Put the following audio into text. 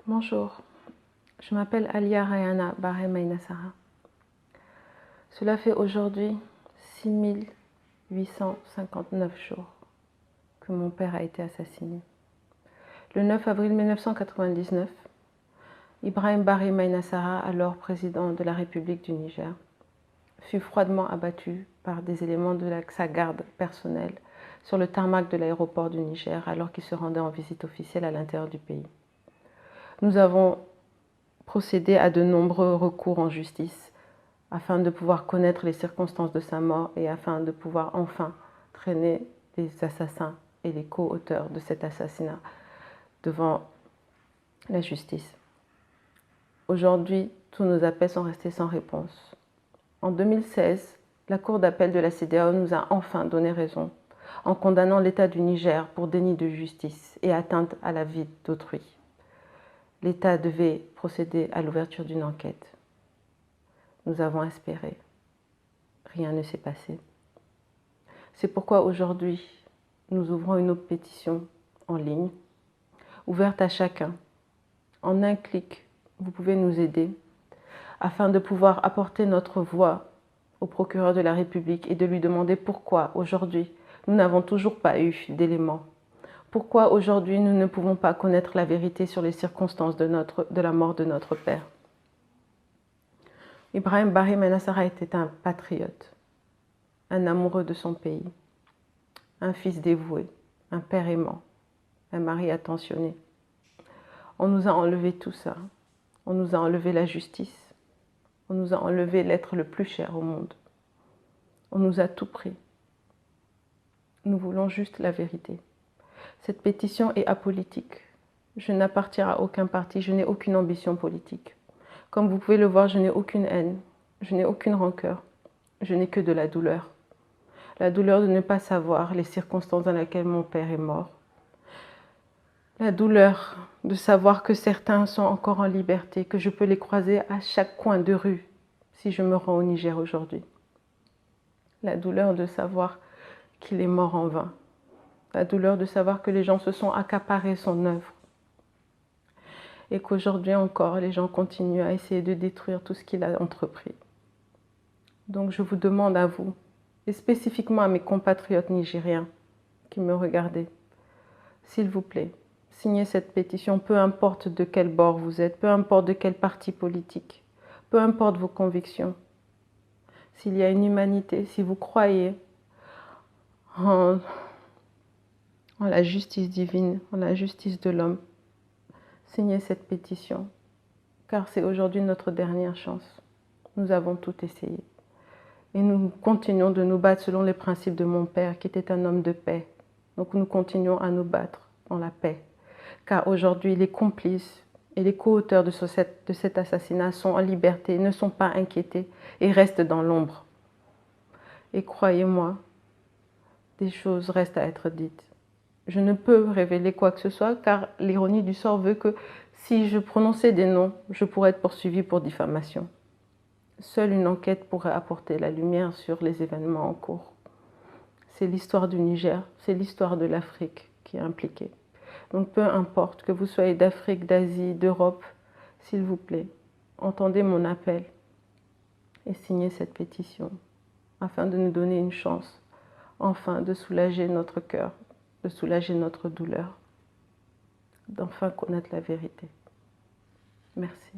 Bonjour, je m'appelle Alia Rayana Barre Mainasara. Cela fait aujourd'hui 6859 jours que mon père a été assassiné. Le 9 avril 1999, Ibrahim Barre Mainasara, alors président de la République du Niger, fut froidement abattu par des éléments de sa garde personnelle sur le tarmac de l'aéroport du Niger alors qu'il se rendait en visite officielle à l'intérieur du pays. Nous avons procédé à de nombreux recours en justice afin de pouvoir connaître les circonstances de sa mort et afin de pouvoir enfin traîner les assassins et les co-auteurs de cet assassinat devant la justice. Aujourd'hui, tous nos appels sont restés sans réponse. En 2016, la Cour d'appel de la CEDEAO nous a enfin donné raison en condamnant l'État du Niger pour déni de justice et atteinte à la vie d'autrui. L'État devait procéder à l'ouverture d'une enquête. Nous avons espéré. Rien ne s'est passé. C'est pourquoi aujourd'hui, nous ouvrons une autre pétition en ligne, ouverte à chacun. En un clic, vous pouvez nous aider afin de pouvoir apporter notre voix au procureur de la République et de lui demander pourquoi aujourd'hui nous n'avons toujours pas eu d'éléments. Pourquoi aujourd'hui nous ne pouvons pas connaître la vérité sur les circonstances de la mort de notre père. Ibrahim Barre Mainasara était un patriote, un amoureux de son pays, un fils dévoué, un père aimant, un mari attentionné. On nous a enlevé tout ça. On nous a enlevé la justice. On nous a enlevé l'être le plus cher au monde. On nous a tout pris. Nous voulons juste la vérité. Cette pétition est apolitique. Je n'appartiens à aucun parti, je n'ai aucune ambition politique. Comme vous pouvez le voir, je n'ai aucune haine, je n'ai aucune rancœur, je n'ai que de la douleur. La douleur de ne pas savoir les circonstances dans lesquelles mon père est mort. La douleur de savoir que certains sont encore en liberté, que je peux les croiser à chaque coin de rue si je me rends au Niger aujourd'hui. La douleur de savoir qu'il est mort en vain. La douleur de savoir que les gens se sont accaparés son œuvre. Et qu'aujourd'hui encore, les gens continuent à essayer de détruire tout ce qu'il a entrepris. Donc je vous demande à vous, et spécifiquement à mes compatriotes nigériens qui me regardaient, s'il vous plaît, signez cette pétition, peu importe de quel bord vous êtes, peu importe de quel parti politique, peu importe vos convictions. S'il y a une humanité, si vous croyez en la justice divine, en la justice de l'homme, signez cette pétition, car c'est aujourd'hui notre dernière chance. Nous avons tout essayé. Et nous continuons de nous battre selon les principes de mon père, qui était un homme de paix. Donc nous continuons à nous battre dans la paix. Car aujourd'hui, les complices et les co-auteurs de cet assassinat sont en liberté, ne sont pas inquiétés et restent dans l'ombre. Et croyez-moi, des choses restent à être dites. Je ne peux révéler quoi que ce soit, car l'ironie du sort veut que si je prononçais des noms, je pourrais être poursuivie pour diffamation. Seule une enquête pourrait apporter la lumière sur les événements en cours. C'est l'histoire du Niger, c'est l'histoire de l'Afrique qui est impliquée. Donc peu importe que vous soyez d'Afrique, d'Asie, d'Europe, s'il vous plaît, entendez mon appel et signez cette pétition afin de nous donner une chance, enfin de soulager notre cœur, de soulager notre douleur, d'enfin connaître la vérité. Merci.